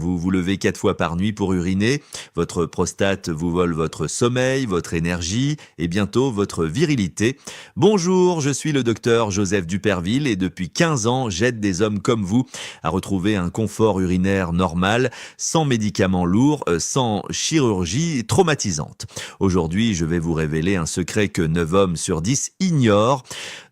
Vous vous levez 4 fois par nuit pour uriner. Votre prostate vous vole votre sommeil, votre énergie et bientôt votre virilité. Bonjour, je suis le docteur Joseph Duperville et depuis 15 ans, j'aide des hommes comme vous à retrouver un confort urinaire normal, sans médicaments lourds, sans chirurgie traumatisante. Aujourd'hui, je vais vous révéler un secret que 9 hommes sur 10 ignorent.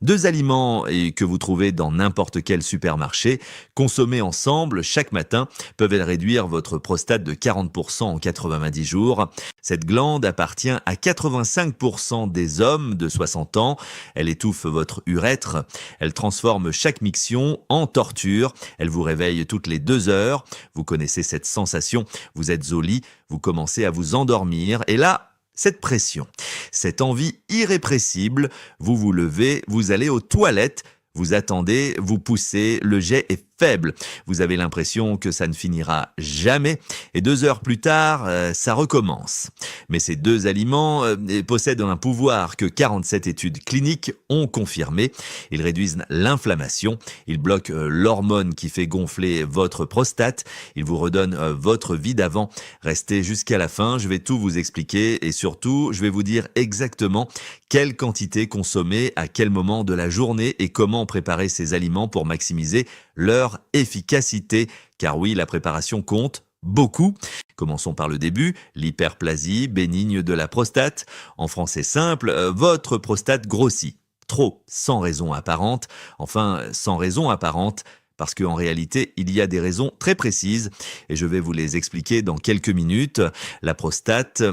2 aliments que vous trouvez dans n'importe quel supermarché, consommés ensemble chaque matin, peuvent réduire votre prostate de 40% en 90 jours. Cette glande appartient à 85% des hommes de 60 ans. Elle étouffe votre urètre. Elle transforme chaque miction en torture. Elle vous réveille toutes les 2 heures. Vous connaissez cette sensation. Vous êtes au lit, vous commencez à vous endormir. Et là, cette pression, cette envie irrépressible, vous vous levez, vous allez aux toilettes, vous attendez, vous poussez, le jet est faible. Vous avez l'impression que ça ne finira jamais et 2 heures plus tard, ça recommence. Mais ces 2 aliments possèdent un pouvoir que 47 études cliniques ont confirmé. Ils réduisent l'inflammation, ils bloquent l'hormone qui fait gonfler votre prostate, ils vous redonnent votre vie d'avant. Restez jusqu'à la fin, je vais tout vous expliquer et surtout, je vais vous dire exactement quelle quantité consommer, à quel moment de la journée et comment préparer ces aliments pour maximiser leur efficacité. Car oui, la préparation compte beaucoup. Commençons par le début, l'hyperplasie bénigne de la prostate. En français simple, votre prostate grossit. Trop, sans raison apparente. Enfin, sans raison apparente, parce qu'en réalité, il y a des raisons très précises et je vais vous les expliquer dans quelques minutes. La prostate,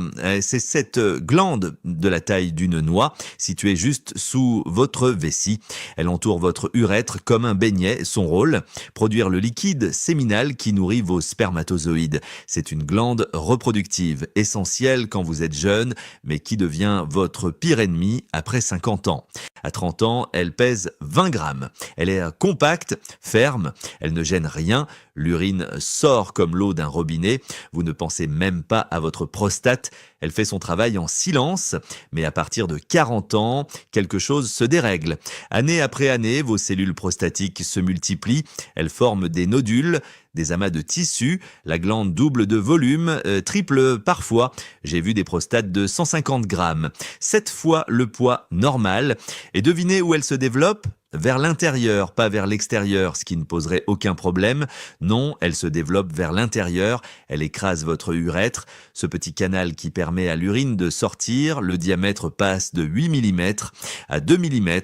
c'est cette glande de la taille d'une noix située juste sous votre vessie. Elle entoure votre urètre comme un beignet. Son rôle, produire le liquide séminal qui nourrit vos spermatozoïdes. C'est une glande reproductive essentielle quand vous êtes jeune, mais qui devient votre pire ennemi après 50 ans. À 30 ans, elle pèse 20 grammes. Elle est compacte, ferme, elle ne gêne rien. L'urine sort comme l'eau d'un robinet. Vous ne pensez même pas à votre prostate. Elle fait son travail en silence. Mais à partir de 40 ans, quelque chose se dérègle. Année après année, vos cellules prostatiques se multiplient. Elles forment des nodules, des amas de tissu. La glande double de volume, triple parfois. J'ai vu des prostates de 150 grammes. 7 fois le poids normal. Et devinez où elle se développe ? Vers l'intérieur, pas vers l'extérieur, ce qui ne poserait aucun problème. Non, elle se développe vers l'intérieur, elle écrase votre urètre. Ce petit canal qui permet à l'urine de sortir, le diamètre passe de 8 mm à 2 mm,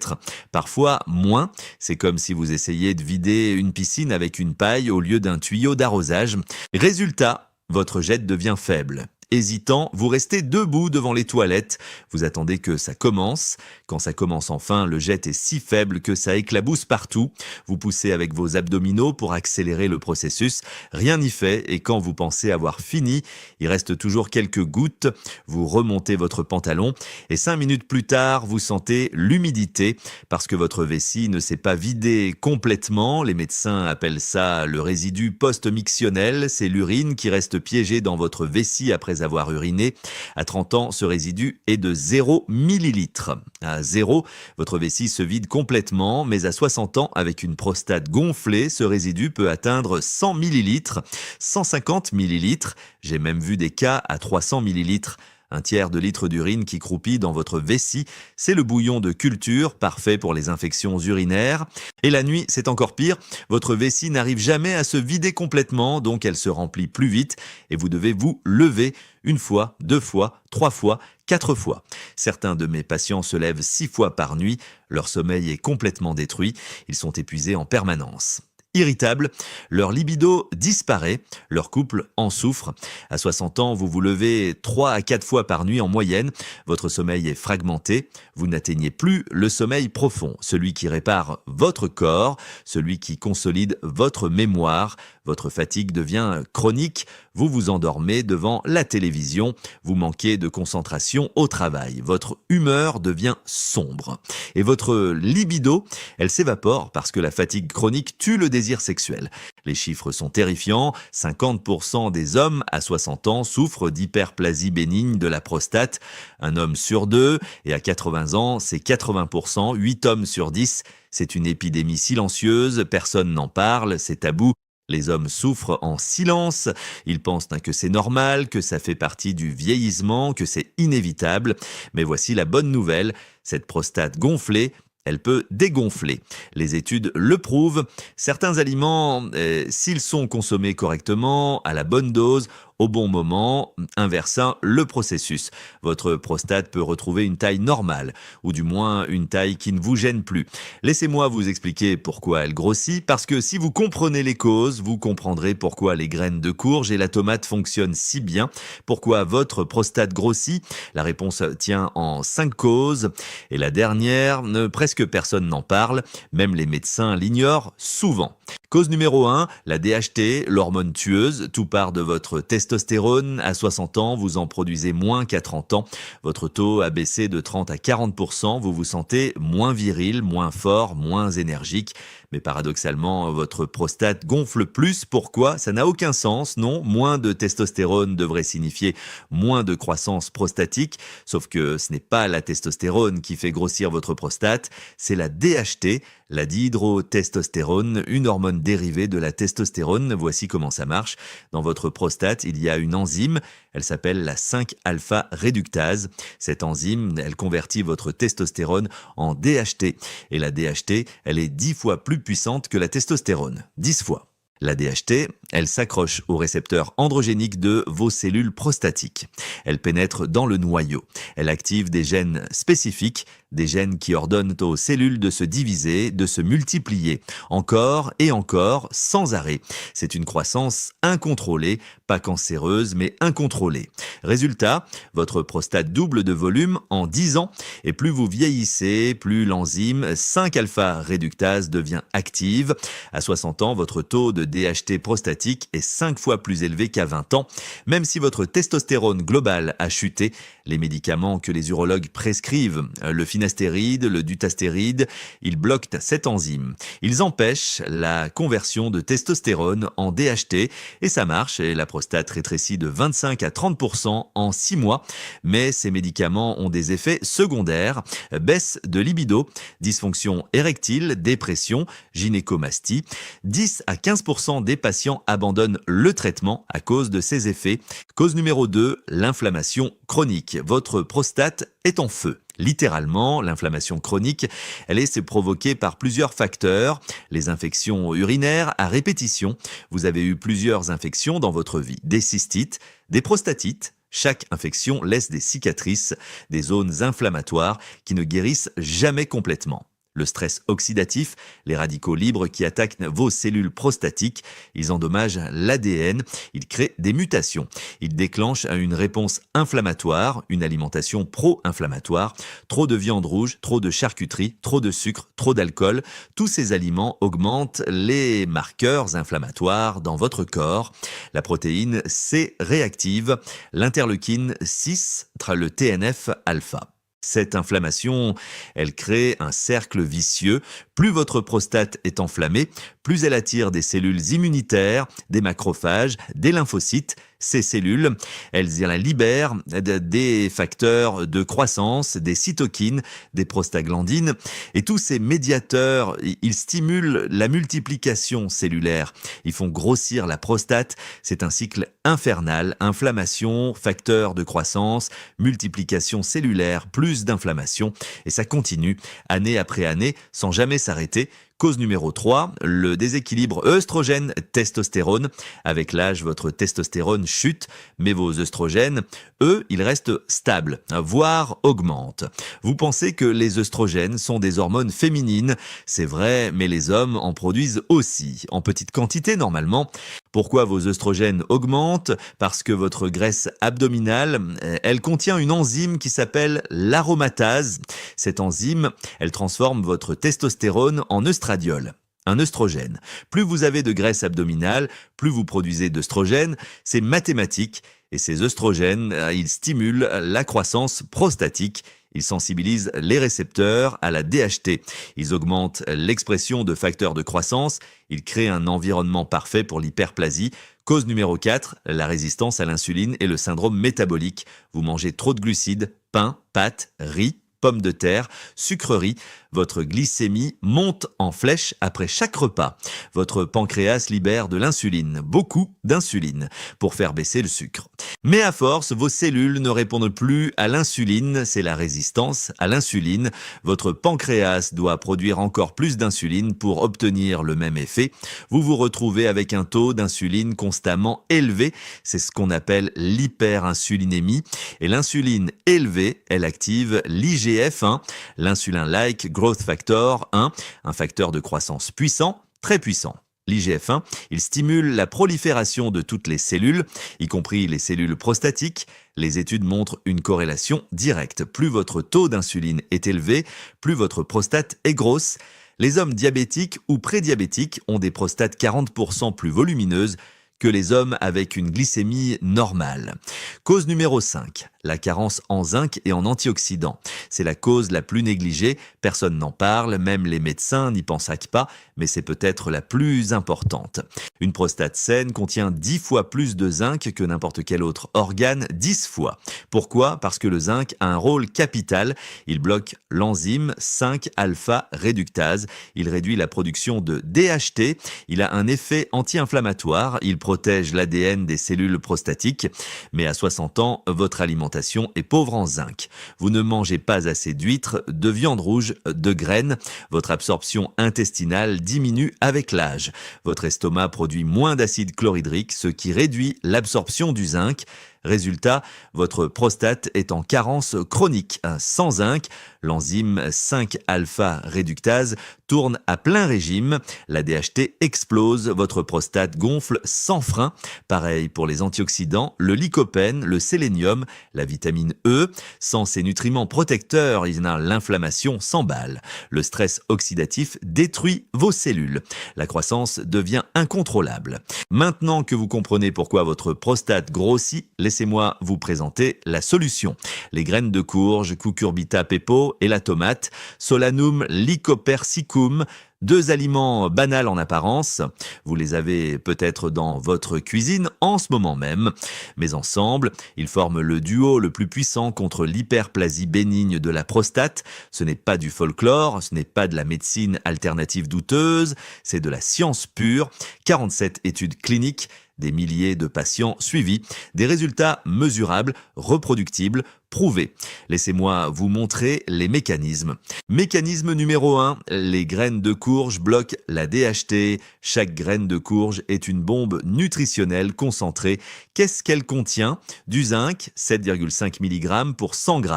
parfois moins. C'est comme si vous essayiez de vider une piscine avec une paille au lieu d'un tuyau d'arrosage. Résultat, votre jet devient faible. Hésitant, vous restez debout devant les toilettes. Vous attendez que ça commence. Quand ça commence enfin, le jet est si faible que ça éclabousse partout. Vous poussez avec vos abdominaux pour accélérer le processus. Rien n'y fait et quand vous pensez avoir fini, il reste toujours quelques gouttes. Vous remontez votre pantalon et 5 minutes plus tard, vous sentez l'humidité parce que votre vessie ne s'est pas vidée complètement. Les médecins appellent ça le résidu post-mictionnel. C'est l'urine qui reste piégée dans votre vessie après avoir uriné. À 30 ans, ce résidu est de 0 millilitres. À 0, votre vessie se vide complètement, mais à 60 ans, avec une prostate gonflée, ce résidu peut atteindre 100 millilitres, 150 millilitres. J'ai même vu des cas à 300 millilitres. Un tiers de litre d'urine qui croupit dans votre vessie, c'est le bouillon de culture, parfait pour les infections urinaires. Et la nuit, c'est encore pire, votre vessie n'arrive jamais à se vider complètement, donc elle se remplit plus vite et vous devez vous lever 1 fois, 2 fois, 3 fois, 4 fois. Certains de mes patients se lèvent 6 fois par nuit, leur sommeil est complètement détruit, ils sont épuisés en permanence. Irritables, leur libido disparaît, leur couple en souffre. À 60 ans, vous vous levez 3 à 4 fois par nuit en moyenne, votre sommeil est fragmenté, vous n'atteignez plus le sommeil profond, celui qui répare votre corps, celui qui consolide votre mémoire. Votre fatigue devient chronique, vous vous endormez devant la télévision, vous manquez de concentration au travail, votre humeur devient sombre. Et votre libido, elle s'évapore parce que la fatigue chronique tue le désir sexuel. Les chiffres sont terrifiants, 50% des hommes à 60 ans souffrent d'hyperplasie bénigne de la prostate, un homme sur 2, et à 80 ans, c'est 80%, 8 hommes sur 10. C'est une épidémie silencieuse, personne n'en parle, c'est tabou. Les hommes souffrent en silence, ils pensent que c'est normal, que ça fait partie du vieillissement, que c'est inévitable. Mais voici la bonne nouvelle, cette prostate gonflée, elle peut dégonfler. Les études le prouvent. Certains aliments, s'ils sont consommés correctement, à la bonne dose, au bon moment, inversant le processus. Votre prostate peut retrouver une taille normale, ou du moins une taille qui ne vous gêne plus. Laissez-moi vous expliquer pourquoi elle grossit, parce que si vous comprenez les causes, vous comprendrez pourquoi les graines de courge et la tomate fonctionnent si bien, pourquoi votre prostate grossit. La réponse tient en 5 causes, et la dernière, presque personne n'en parle, même les médecins l'ignorent souvent. Cause numéro 1, la DHT, l'hormone tueuse. Tout part de votre testostérone. À 60 ans, vous en produisez moins qu'à 30 ans. Votre taux a baissé de 30 à 40%. Vous vous sentez moins viril, moins fort, moins énergique. Mais paradoxalement, votre prostate gonfle plus. Pourquoi? Ça n'a aucun sens, non? Moins de testostérone devrait signifier moins de croissance prostatique. Sauf que ce n'est pas la testostérone qui fait grossir votre prostate, c'est la DHT, la dihydrotestostérone, une hormone dérivée de la testostérone. Voici comment ça marche. Dans votre prostate, il y a une enzyme, elle s'appelle la 5-alpha-réductase. Cette enzyme, elle convertit votre testostérone en DHT. Et la DHT, elle est 10 fois plus puissante que la testostérone. 10 fois. La DHT, elle s'accroche au récepteur androgénique de vos cellules prostatiques. Elle pénètre dans le noyau. Elle active des gènes spécifiques, des gènes qui ordonnent aux cellules de se diviser, de se multiplier, encore et encore, sans arrêt. C'est une croissance incontrôlée, pas cancéreuse, mais incontrôlée. Résultat, votre prostate double de volume en 10 ans, et plus vous vieillissez, plus l'enzyme 5-alpha-réductase devient active. À 60 ans, votre taux de DHT prostatique est 5 fois plus élevé qu'à 20 ans. Même si votre testostérone global a chuté, les médicaments que les urologues prescrivent, le finastéride, le dutastéride, ils bloquent cette enzyme. Ils empêchent la conversion de testostérone en DHT et ça marche et la prostate rétrécit de 25 à 30% en 6 mois. Mais ces médicaments ont des effets secondaires, baisse de libido, dysfonction érectile, dépression, gynécomastie. 10 à 15% des patients abandonnent le traitement à cause de ces effets. Cause numéro 2, l'inflammation chronique. Votre prostate est en feu. Littéralement, l'inflammation chronique, elle est provoquée par plusieurs facteurs. Les infections urinaires à répétition. Vous avez eu plusieurs infections dans votre vie. Des cystites, des prostatites. Chaque infection laisse des cicatrices, des zones inflammatoires qui ne guérissent jamais complètement. Le stress oxydatif, les radicaux libres qui attaquent vos cellules prostatiques, ils endommagent l'ADN, ils créent des mutations. Ils déclenchent une réponse inflammatoire, une alimentation pro-inflammatoire, trop de viande rouge, trop de charcuterie, trop de sucre, trop d'alcool. Tous ces aliments augmentent les marqueurs inflammatoires dans votre corps. La protéine C réactive, l'interleukine 6, le TNF-alpha. Cette inflammation, elle crée un cercle vicieux. Plus votre prostate est enflammée, plus elle attire des cellules immunitaires, des macrophages, des lymphocytes. Ces cellules, elles libèrent des facteurs de croissance, des cytokines, des prostaglandines. Et tous ces médiateurs, ils stimulent la multiplication cellulaire. Ils font grossir la prostate. C'est un cycle infernal. Inflammation, facteur de croissance, multiplication cellulaire, plus d'inflammation. Et ça continue année après année sans jamais s'arrêter. Cause numéro 3, le déséquilibre œstrogène-testostérone. Avec l'âge, votre testostérone chute, mais vos œstrogènes, eux, ils restent stables, voire augmentent. Vous pensez que les œstrogènes sont des hormones féminines. C'est vrai, mais les hommes en produisent aussi, en petite quantité normalement. Pourquoi vos œstrogènes augmentent? Parce que votre graisse abdominale, elle contient une enzyme qui s'appelle l'aromatase. Cette enzyme, elle transforme votre testostérone en œstradiol, un œstrogène. Plus vous avez de graisse abdominale, plus vous produisez d'œstrogènes. C'est mathématique. Et ces œstrogènes, ils stimulent la croissance prostatique. Ils sensibilisent les récepteurs à la DHT. Ils augmentent l'expression de facteurs de croissance. Ils créent un environnement parfait pour l'hyperplasie. Cause numéro 4, la résistance à l'insuline et le syndrome métabolique. Vous mangez trop de glucides, pain, pâtes, riz, pommes de terre, sucreries. Votre glycémie monte en flèche après chaque repas. Votre pancréas libère de l'insuline, beaucoup d'insuline, pour faire baisser le sucre. Mais à force, vos cellules ne répondent plus à l'insuline, c'est la résistance à l'insuline. Votre pancréas doit produire encore plus d'insuline pour obtenir le même effet. Vous vous retrouvez avec un taux d'insuline constamment élevé, c'est ce qu'on appelle l'hyperinsulinémie. Et l'insuline élevée, elle active l'IGF-1, l'insulin-like growth factor 1, un facteur de croissance puissant, très puissant. L'IGF-1, il stimule la prolifération de toutes les cellules, y compris les cellules prostatiques. Les études montrent une corrélation directe. Plus votre taux d'insuline est élevé, plus votre prostate est grosse. Les hommes diabétiques ou prédiabétiques ont des prostates 40% plus volumineuses que les hommes avec une glycémie normale. Cause numéro 5, la carence en zinc et en antioxydants. C'est la cause la plus négligée, personne n'en parle, même les médecins n'y pensent pas, mais c'est peut-être la plus importante. Une prostate saine contient 10 fois plus de zinc que n'importe quel autre organe, 10 fois. Pourquoi ? Parce que le zinc a un rôle capital, il bloque l'enzyme 5-alpha-réductase, il réduit la production de DHT, il a un effet anti-inflammatoire, il protège l'ADN des cellules prostatiques, mais à 60 ans, votre alimentation est pauvre en zinc. Vous ne mangez pas assez d'huîtres, de viande rouge, de graines. Votre absorption intestinale diminue avec l'âge. Votre estomac produit moins d'acide chlorhydrique, ce qui réduit l'absorption du zinc. Résultat, votre prostate est en carence chronique. Sans zinc, l'enzyme 5-alpha-réductase tourne à plein régime. La DHT explose, votre prostate gonfle sans frein. Pareil pour les antioxydants, le lycopène, le sélénium, la vitamine E. Sans ces nutriments protecteurs, l'inflammation s'emballe. Le stress oxydatif détruit vos cellules. La croissance devient incontrôlable. Maintenant que vous comprenez pourquoi votre prostate grossit, laissez-moi vous présenter la solution. Les graines de courge, Cucurbita pepo et la tomate, Solanum lycopersicum, deux aliments banals en apparence. Vous les avez peut-être dans votre cuisine en ce moment même. Mais ensemble, ils forment le duo le plus puissant contre l'hyperplasie bénigne de la prostate. Ce n'est pas du folklore, ce n'est pas de la médecine alternative douteuse, c'est de la science pure. 47 études cliniques, des milliers de patients suivis, des résultats mesurables, reproductibles, prouvés. Laissez-moi vous montrer les mécanismes. Mécanisme numéro 1, les graines de courge bloquent la DHT. Chaque graine de courge est une bombe nutritionnelle concentrée. Qu'est-ce qu'elle contient ? Du zinc, 7,5 mg pour 100 g.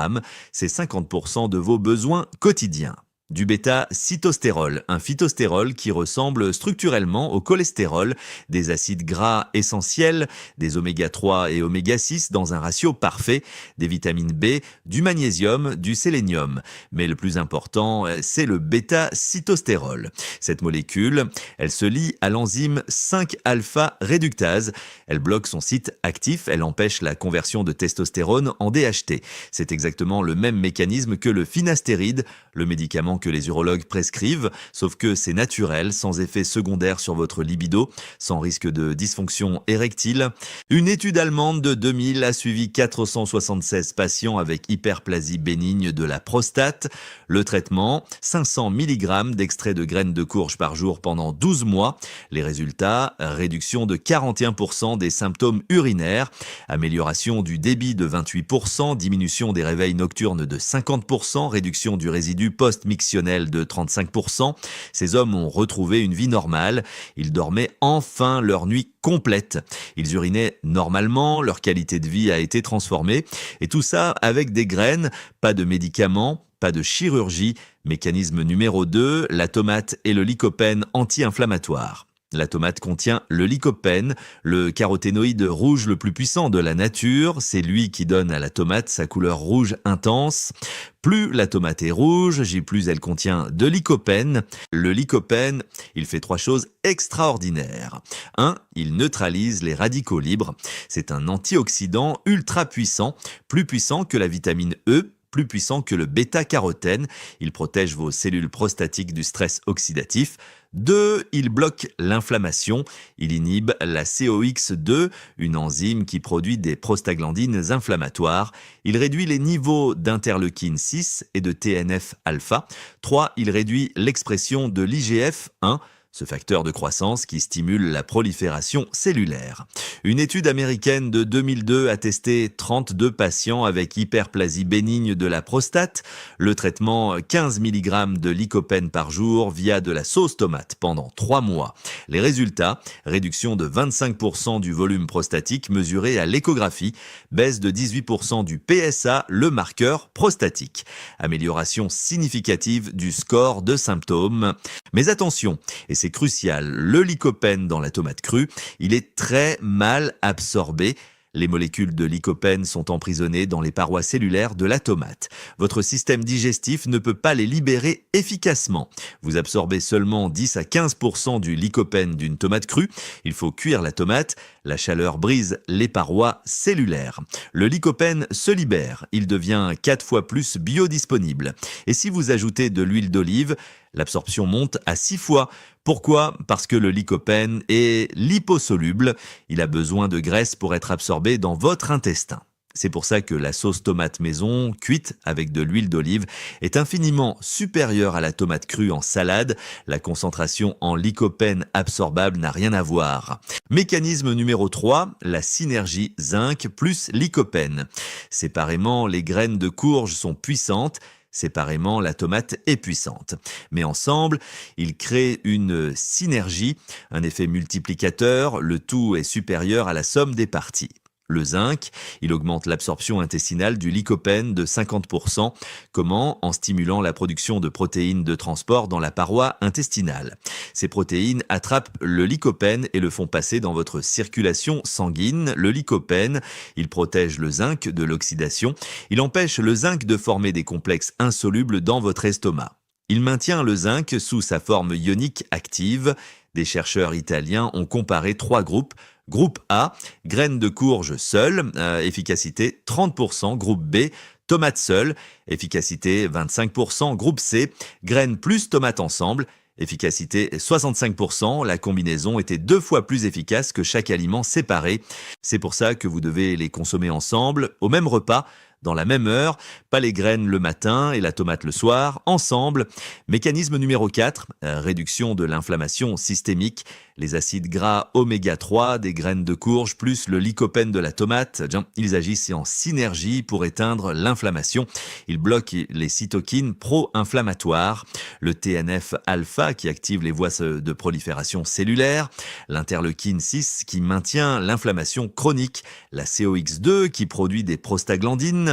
C'est 50% de vos besoins quotidiens. Du bêta-cytostérol, un phytostérol qui ressemble structurellement au cholestérol, des acides gras essentiels, des oméga 3 et oméga 6 dans un ratio parfait, des vitamines B, du magnésium, du sélénium. Mais le plus important, c'est le bêta-cytostérol. Cette molécule, elle se lie à l'enzyme 5-alpha-réductase. Elle bloque son site actif, elle empêche la conversion de testostérone en DHT. C'est exactement le même mécanisme que le finastéride, le médicament que les urologues prescrivent, sauf que c'est naturel, sans effet secondaire sur votre libido, sans risque de dysfonction érectile. Une étude allemande de 2000 a suivi 476 patients avec hyperplasie bénigne de la prostate. Le traitement, 500 mg d'extrait de graines de courge par jour pendant 12 mois. Les résultats, réduction de 41% des symptômes urinaires, amélioration du débit de 28%, diminution des réveils nocturnes de 50%, réduction du résidu post-mictionnel de 35%. Ces hommes ont retrouvé une vie normale. Ils dormaient enfin leur nuit complète. Ils urinaient normalement, leur qualité de vie a été transformée. Et tout ça avec des graines, pas de médicaments, pas de chirurgie. Mécanisme numéro 2, la tomate et le lycopène anti-inflammatoire. La tomate contient le lycopène, le caroténoïde rouge le plus puissant de la nature. C'est lui qui donne à la tomate sa couleur rouge intense. Plus la tomate est rouge, plus elle contient de lycopène. Le lycopène, il fait 3 choses extraordinaires. 1. Il neutralise les radicaux libres. C'est un antioxydant ultra puissant, plus puissant que la vitamine E, plus puissant que le bêta-carotène. Il protège vos cellules prostatiques du stress oxydatif. 2. Il bloque l'inflammation. Il inhibe la COX-2, une enzyme qui produit des prostaglandines inflammatoires. Il réduit les niveaux d'interleukine 6 et de TNF-alpha. 3. Il réduit l'expression de l'IGF-1, ce facteur de croissance qui stimule la prolifération cellulaire. Une étude américaine de 2002 a testé 32 patients avec hyperplasie bénigne de la prostate. Le traitement 15 mg de lycopène par jour via de la sauce tomate pendant 3 mois. Les résultats, réduction de 25% du volume prostatique mesuré à l'échographie, baisse de 18% du PSA, le marqueur prostatique. Amélioration significative du score de symptômes. Mais attention, et c'est crucial, le lycopène dans la tomate crue, il est très mal absorbé. Les molécules de lycopène sont emprisonnées dans les parois cellulaires de la tomate. Votre système digestif ne peut pas les libérer efficacement. Vous absorbez seulement 10 à 15% du lycopène d'une tomate crue. Il faut cuire la tomate. La chaleur brise les parois cellulaires. Le lycopène se libère. Il devient 4 fois plus biodisponible. Et si vous ajoutez de l'huile d'olive, l'absorption monte à 6 fois. Pourquoi ? Parce que le lycopène est liposoluble. Il a besoin de graisse pour être absorbé dans votre intestin. C'est pour ça que la sauce tomate maison, cuite avec de l'huile d'olive, est infiniment supérieure à la tomate crue en salade. La concentration en lycopène absorbable n'a rien à voir. Mécanisme numéro 3, la synergie zinc plus lycopène. Séparément, les graines de courge sont puissantes. Séparément, la tomate est puissante. Mais ensemble, ils créent une synergie, un effet multiplicateur, le tout est supérieur à la somme des parties. Le zinc, il augmente l'absorption intestinale du lycopène de 50%. Comment ? En stimulant la production de protéines de transport dans la paroi intestinale. Ces protéines attrapent le lycopène et le font passer dans votre circulation sanguine. Le lycopène, il protège le zinc de l'oxydation. Il empêche le zinc de former des complexes insolubles dans votre estomac. Il maintient le zinc sous sa forme ionique active. Des chercheurs italiens ont comparé 3 groupes. Groupe A, graines de courge seules, efficacité 30%. Groupe B, tomates seules, efficacité 25%. Groupe C, graines plus tomates ensemble, efficacité 65%. La combinaison était 2 fois plus efficace que chaque aliment séparé. C'est pour ça que vous devez les consommer ensemble, au même repas, dans la même heure, pas les graines le matin et la tomate le soir, ensemble. Mécanisme numéro 4, réduction de l'inflammation systémique. Les acides gras oméga 3 des graines de courge plus le lycopène de la tomate, ils agissent en synergie pour éteindre l'inflammation. Ils bloquent les cytokines pro-inflammatoires, le TNF-alpha qui active les voies de prolifération cellulaire, l'interleukine 6 qui maintient l'inflammation chronique, la COX-2 qui produit des prostaglandines.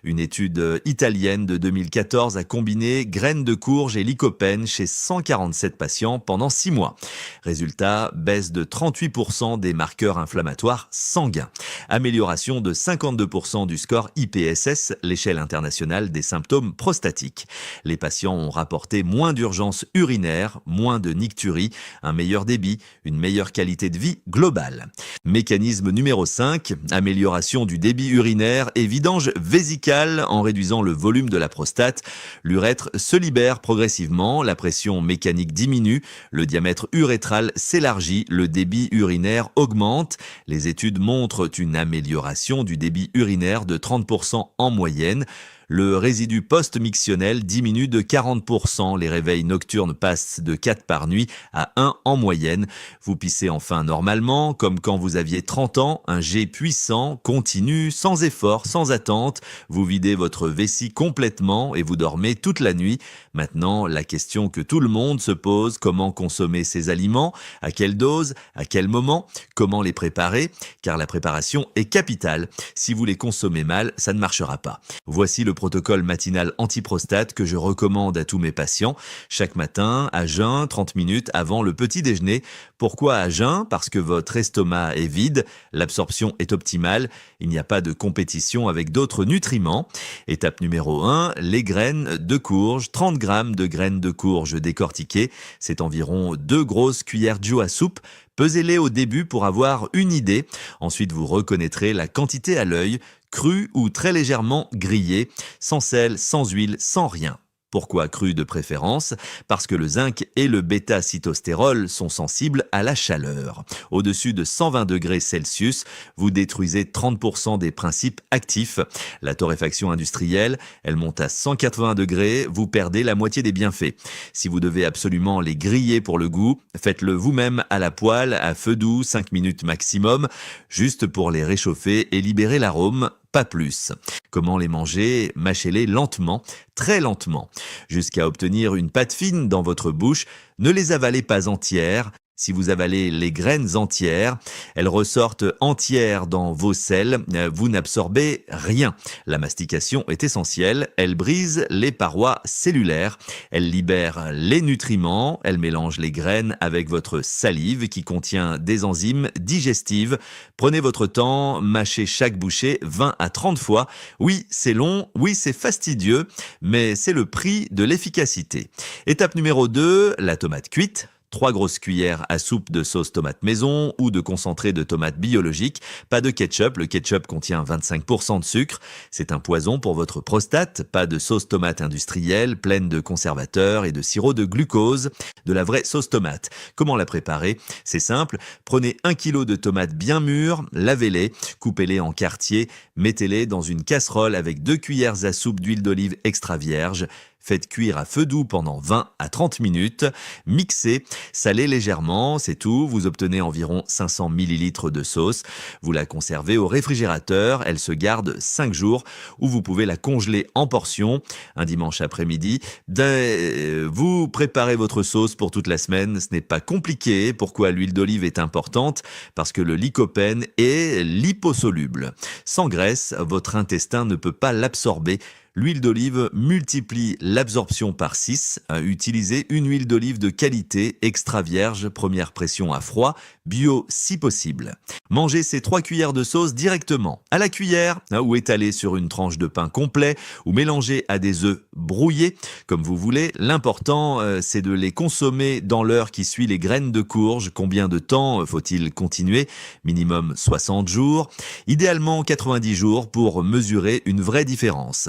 Une étude italienne de 2014 a combiné graines de courge et lycopène chez 147 patients pendant 6 mois. Résultat, baisse de 38% des marqueurs inflammatoires sanguins. Amélioration de 52% du score IPSS, l'échelle internationale des symptômes prostatiques. Les patients ont rapporté moins d'urgences urinaires, moins de nicturie, un meilleur débit, une meilleure qualité de vie globale. Mécanisme numéro 5, amélioration du débit urinaire et vidange vésicale en réduisant le volume de la prostate. L'urètre se libère progressivement, la pression mécanique diminue, le diamètre urétral s'élargit, le débit urinaire augmente. Les études montrent une amélioration du débit urinaire de 30% en moyenne. Le résidu post-mictionnel diminue de 40%. Les réveils nocturnes passent de 4 par nuit à 1 en moyenne. Vous pissez enfin normalement, comme quand vous aviez 30 ans, un jet puissant, continu, sans effort, sans attente. Vous videz votre vessie complètement et vous dormez toute la nuit. Maintenant, la question que tout le monde se pose, comment consommer ces aliments? À quelle dose? À quel moment? Comment les préparer? Car la préparation est capitale. Si vous les consommez mal, ça ne marchera pas. Voici le protocole matinal anti-prostate que je recommande à tous mes patients. Chaque matin, à jeun, 30 minutes avant le petit déjeuner. Pourquoi à jeun? Parce que votre estomac est vide, l'absorption est optimale, il n'y a pas de compétition avec d'autres nutriments. Étape numéro 1, les graines de courge. 30 grammes de graines de courge décortiquées, c'est environ 2 grosses cuillères d'eau à soupe. Pesez-les au début pour avoir une idée. Ensuite, vous reconnaîtrez la quantité à l'œil, crue ou très légèrement grillée, sans sel, sans huile, sans rien. Pourquoi cru de préférence? Parce que le zinc et le bêta-cytostérol sont sensibles à la chaleur. Au-dessus de 120 degrés Celsius, vous détruisez 30% des principes actifs. La torréfaction industrielle, elle monte à 180 degrés, vous perdez la moitié des bienfaits. Si vous devez absolument les griller pour le goût, faites-le vous-même à la poêle, à feu doux, 5 minutes maximum, juste pour les réchauffer et libérer l'arôme, pas plus. Comment les manger? Mâchez-les lentement, très lentement, jusqu'à obtenir une pâte fine dans votre bouche. Ne les avalez pas entières. Si vous avalez les graines entières, elles ressortent entières dans vos selles, vous n'absorbez rien. La mastication est essentielle, elle brise les parois cellulaires, elle libère les nutriments, elle mélange les graines avec votre salive qui contient des enzymes digestives. Prenez votre temps, mâchez chaque bouchée 20 à 30 fois. Oui, c'est long, oui, c'est fastidieux, mais c'est le prix de l'efficacité. Étape numéro 2, la tomate cuite. 3 grosses cuillères à soupe de sauce tomate maison ou de concentré de tomate biologique. Pas de ketchup, le ketchup contient 25% de sucre. C'est un poison pour votre prostate. Pas de sauce tomate industrielle pleine de conservateurs et de sirop de glucose. De la vraie sauce tomate. Comment la préparer? C'est simple. Prenez 1 kg de tomates bien mûres, lavez-les, coupez-les en quartiers, mettez-les dans une casserole avec 2 cuillères à soupe d'huile d'olive extra vierge. Faites cuire à feu doux pendant 20 à 30 minutes. Mixez, salez légèrement, c'est tout. Vous obtenez environ 500 ml de sauce. Vous la conservez au réfrigérateur. Elle se garde 5 jours ou vous pouvez la congeler en portions un dimanche après-midi. Vous préparez votre sauce pour toute la semaine. Ce n'est pas compliqué. Pourquoi l'huile d'olive est importante? Parce que le lycopène est liposoluble. Sans graisse, votre intestin ne peut pas l'absorber. L'huile d'olive multiplie l'absorption par 6. Utilisez une huile d'olive de qualité, extra vierge, première pression à froid, bio si possible. Mangez ces 3 cuillères de sauce directement à la cuillère ou étalez sur une tranche de pain complet ou mélangez à des œufs brouillés, comme vous voulez. L'important, c'est de les consommer dans l'heure qui suit les graines de courge. Combien de temps faut-il continuer? Minimum 60 jours, idéalement 90 jours pour mesurer une vraie différence.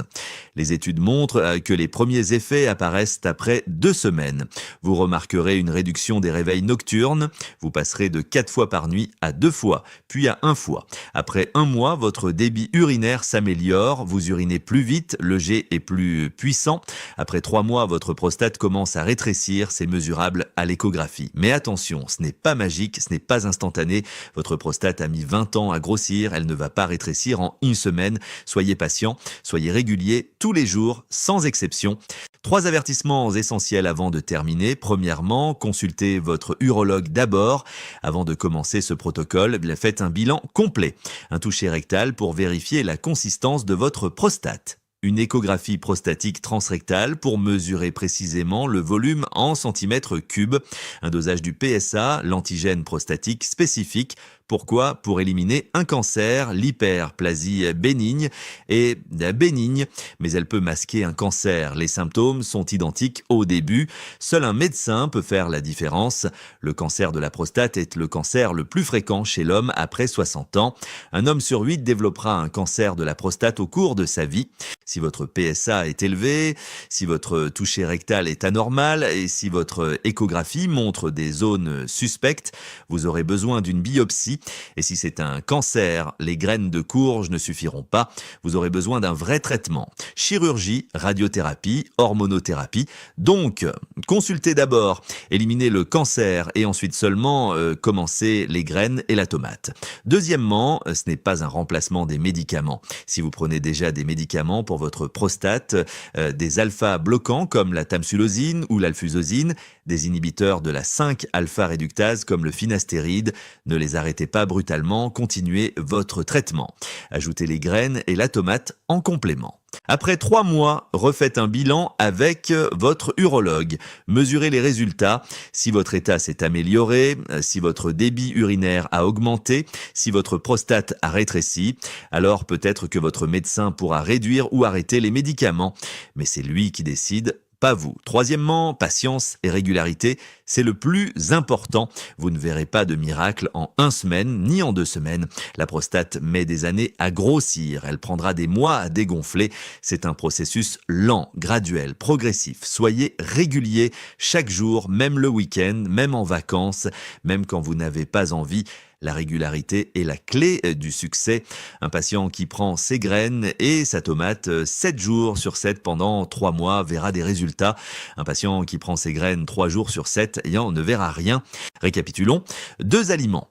Les études montrent que les premiers effets apparaissent après 2 semaines. Vous remarquerez une réduction des réveils nocturnes. Vous passerez de 4 fois par nuit à 2 fois, puis à 1 fois. Après 1 mois, votre débit urinaire s'améliore. Vous urinez plus vite, le jet est plus puissant. Après 3 mois, votre prostate commence à rétrécir. C'est mesurable à l'échographie. Mais attention, ce n'est pas magique, ce n'est pas instantané. Votre prostate a mis 20 ans à grossir. Elle ne va pas rétrécir en 1 semaine. Soyez patient, soyez régulier. Tous les jours, sans exception. 3 avertissements essentiels avant de terminer. Premièrement, consultez votre urologue d'abord. Avant de commencer ce protocole, faites un bilan complet. Un toucher rectal pour vérifier la consistance de votre prostate. Une échographie prostatique transrectale pour mesurer précisément le volume en centimètres cubes. Un dosage du PSA, l'antigène prostatique spécifique. Pourquoi? Pour éliminer un cancer. L'hyperplasie bénigne est bénigne, mais elle peut masquer un cancer. Les symptômes sont identiques au début. Seul un médecin peut faire la différence. Le cancer de la prostate est le cancer le plus fréquent chez l'homme après 60 ans. Un homme sur 8 développera un cancer de la prostate au cours de sa vie. Si votre PSA est élevé, si votre toucher rectal est anormal et si votre échographie montre des zones suspectes, vous aurez besoin d'une biopsie. Et si c'est un cancer, les graines de courge ne suffiront pas. Vous aurez besoin d'un vrai traitement. Chirurgie, radiothérapie, hormonothérapie. Donc, consultez d'abord, éliminez le cancer et ensuite seulement commencez les graines et la tomate. Deuxièmement, ce n'est pas un remplacement des médicaments. Si vous prenez déjà des médicaments pour votre prostate, des alpha bloquants comme la tamsulosine ou l'alfusosine, des inhibiteurs de la 5-alpha-réductase comme le finastéride, ne les arrêtez pas brutalement, continuez votre traitement. Ajoutez les graines et la tomate en complément. Après 3 mois, refaites un bilan avec votre urologue. Mesurez les résultats, si votre état s'est amélioré, si votre débit urinaire a augmenté, si votre prostate a rétréci. Alors peut-être que votre médecin pourra réduire ou arrêter les médicaments. Mais c'est lui qui décide, pas vous. Troisièmement, patience et régularité, c'est le plus important. Vous ne verrez pas de miracle en 1 semaine, ni en 2 semaines. La prostate met des années à grossir. Elle prendra des mois à dégonfler. C'est un processus lent, graduel, progressif. Soyez régulier chaque jour, même le week-end, même en vacances, même quand vous n'avez pas envie. La régularité est la clé du succès. Un patient qui prend ses graines et sa tomate 7 jours sur 7 pendant 3 mois verra des résultats. Un patient qui prend ses graines 3 jours sur 7 ne verra rien. Récapitulons. 2 aliments.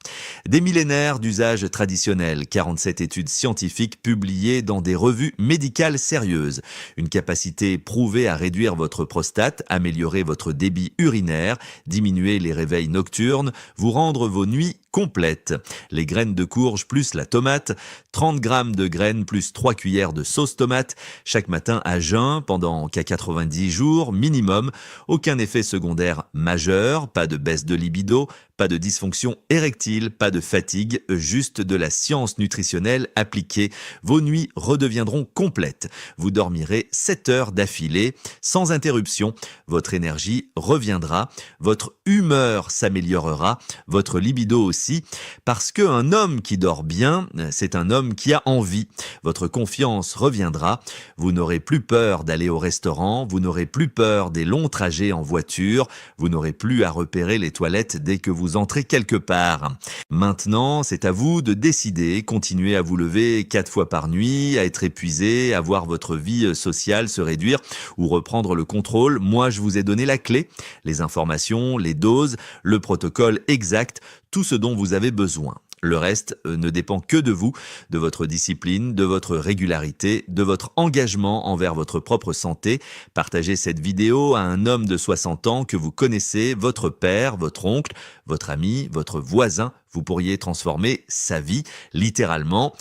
Des millénaires d'usage traditionnel. 47 études scientifiques publiées dans des revues médicales sérieuses. Une capacité prouvée à réduire votre prostate, améliorer votre débit urinaire, diminuer les réveils nocturnes, vous rendre vos nuits complètes. Les graines de courge plus la tomate, 30 grammes de graines plus 3 cuillères de sauce tomate, chaque matin à jeun pendant 90 jours minimum. Aucun effet secondaire majeur, pas de baisse de libido, pas de dysfonction érectile, pas de fatigue, juste de la science nutritionnelle appliquée. Vos nuits redeviendront complètes. Vous dormirez 7 heures d'affilée, sans interruption. Votre énergie reviendra, votre humeur s'améliorera, votre libido aussi, parce qu'un homme qui dort bien, c'est un homme qui a envie. Votre confiance reviendra, vous n'aurez plus peur d'aller au restaurant, vous n'aurez plus peur des longs trajets en voiture, vous n'aurez plus à repérer les toilettes dès que vous entrez quelque part. Maintenant, c'est à vous de décider, continuer à vous lever 4 fois par nuit, à être épuisé, à voir votre vie sociale se réduire ou reprendre le contrôle. Moi, je vous ai donné la clé, les informations, les doses, le protocole exact, tout ce dont vous avez besoin. Le reste ne dépend que de vous, de votre discipline, de votre régularité, de votre engagement envers votre propre santé. Partagez cette vidéo à un homme de 60 ans que vous connaissez, votre père, votre oncle, votre ami, votre voisin. Vous pourriez transformer sa vie, littéralement.